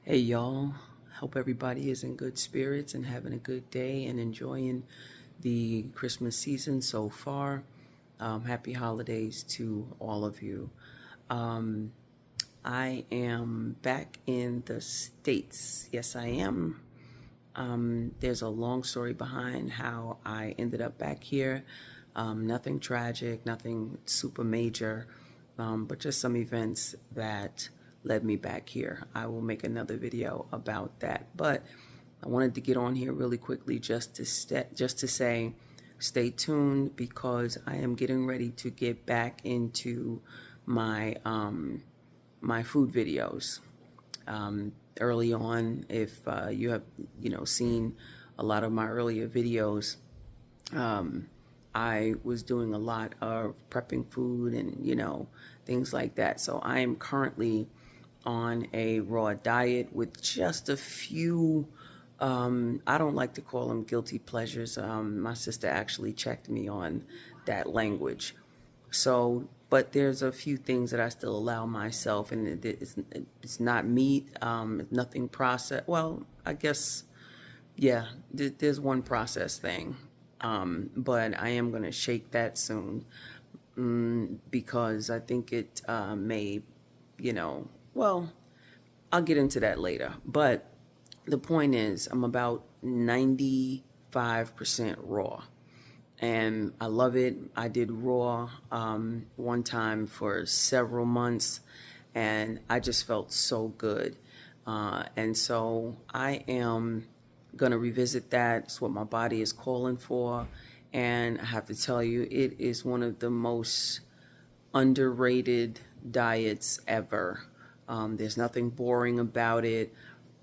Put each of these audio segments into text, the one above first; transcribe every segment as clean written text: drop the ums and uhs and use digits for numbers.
Hey y'all, hope everybody is in good spirits and having a good day and enjoying the Christmas season so far. Happy holidays to all of you. Um, I am back in the States. Yes, I am. There's a long story behind how I ended up back here. Nothing tragic, nothing super major, but just some events that led me back here. I will make another video about that. But I wanted to get on here really quickly just to say, stay tuned because I am getting ready to get back into my my food videos. Early on, if you have seen a lot of my earlier videos, I was doing a lot of prepping food and things like that. So I am currently on a raw diet with just a few, I don't like to call them guilty pleasures. My sister actually checked me on that language. So, but there's a few things that I still allow myself, and it's not meat, nothing processed. Well, I guess, yeah, there's one processed thing, but I am gonna shake that soon, because I think it may, you know, well, I'll get into that later. But the point is, I'm about 95% raw and I love it. I did raw one time for several months, and I just felt so good. And so I am gonna revisit that. It's what my body is calling for, and I have to tell you, it is one of the most underrated diets ever. There's nothing boring about it,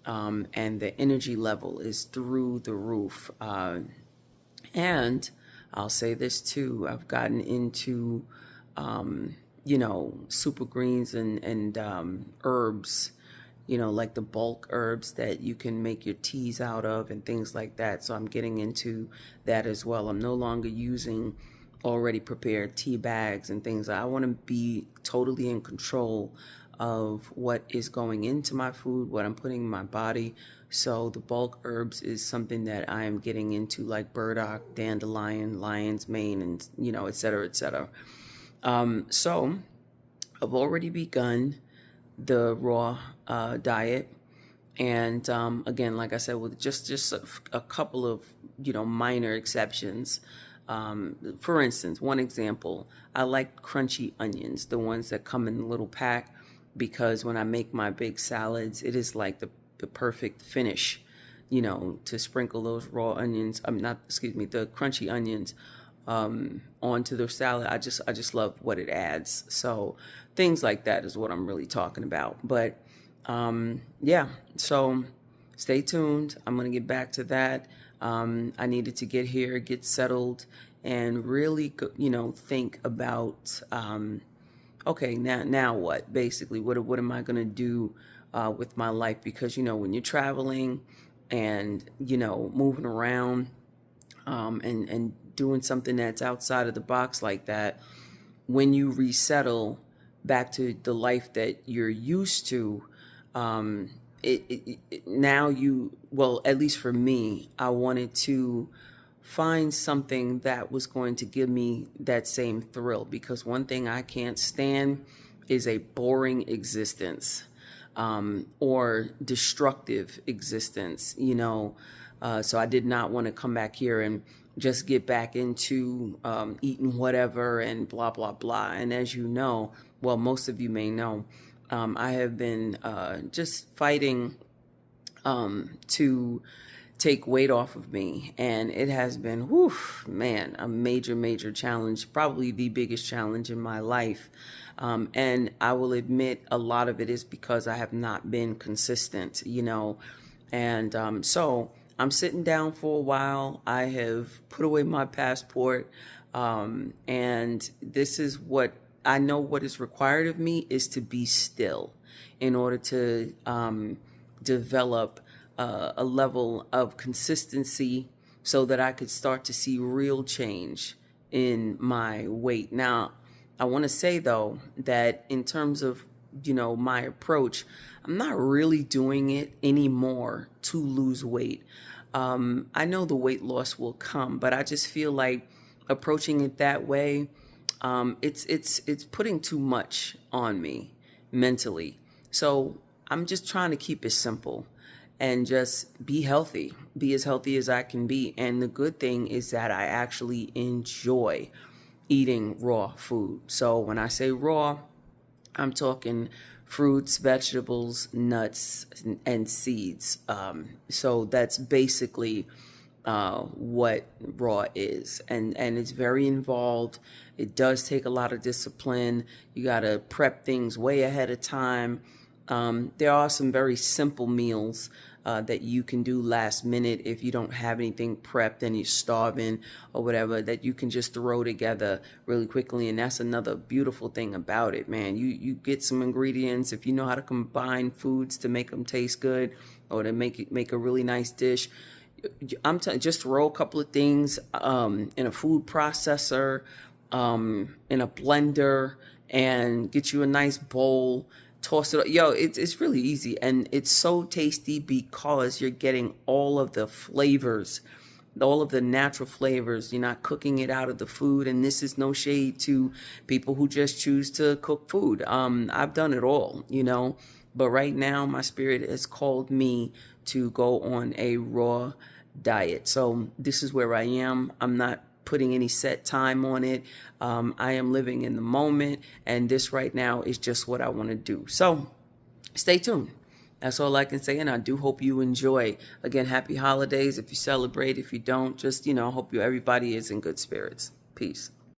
and the energy level is through the roof. And I'll say this too, I've gotten into, super greens and herbs, like the bulk herbs that you can make your teas out of and things like that. So I'm getting into that as well. I'm no longer using already prepared tea bags and things. I want to be totally in control of what is going into my food, what I'm putting in my body. So the bulk herbs is something that I am getting into, like burdock, dandelion, lion's mane, and et cetera, et cetera. So I've already begun the raw diet, and again, like I said, with just a couple of minor exceptions. For instance, one example, I like crunchy onions, the ones that come in a little pack, because when I make my big salads, it is like the perfect finish, to sprinkle those raw onions. I'm not, excuse me, the crunchy onions onto the salad. I just love what it adds. So things like that is what I'm really talking about. But yeah, so stay tuned. I'm gonna get back to that. I needed to get here, get settled, and really, think about, okay, now what? Basically, what am I gonna do with my life? Because when you're traveling and moving around, and doing something that's outside of the box like that, when you resettle back to the life that you're used to, um, now well, at least for me, I wanted to find something that was going to give me that same thrill, because one thing I can't stand is a boring existence, or destructive existence, so I did not want to come back here and just get back into eating whatever and blah, blah, blah. And as you know, well, most of you may know, I have been just fighting to take weight off of me. And it has been, whew, man, a major, major challenge, probably the biggest challenge in my life. And I will admit a lot of it is because I have not been consistent, And so I'm sitting down for a while. I have put away my passport. And this is what I know what is required of me is to be still in order to develop a level of consistency so that I could start to see real change in my weight. Now, I want to say though that in terms of my approach, I'm not really doing it anymore to lose weight. I know the weight loss will come, but I just feel like approaching it that way, it's putting too much on me mentally. So I'm just trying to keep it simple and just be as healthy as I can be. And the good thing is that I actually enjoy eating raw food. So when I say raw, I'm talking fruits, vegetables, nuts, and seeds. So that's basically what raw is, and it's very involved. It does take a lot of discipline. You got to prep things way ahead of time. There are some very simple meals that you can do last minute if you don't have anything prepped and you're starving or whatever, that you can just throw together really quickly. And that's another beautiful thing about it, man. You get some ingredients. If you know how to combine foods to make them taste good or to make a really nice dish, just throw a couple of things in a food processor, in a blender, and get you a nice bowl. Toss it up. Yo, it's really easy, and it's so tasty because you're getting all of the flavors, all of the natural flavors. You're not cooking it out of the food, and this is no shade to people who just choose to cook food. I've done it all, but right now my spirit has called me to go on a raw diet. So this is where I am. I'm not putting any set time on it. I am living in the moment, and this right now is just what I want to do. So stay tuned. That's all I can say, and I do hope you enjoy. Again, happy holidays if you celebrate. If you don't, just, hope everybody is in good spirits. Peace.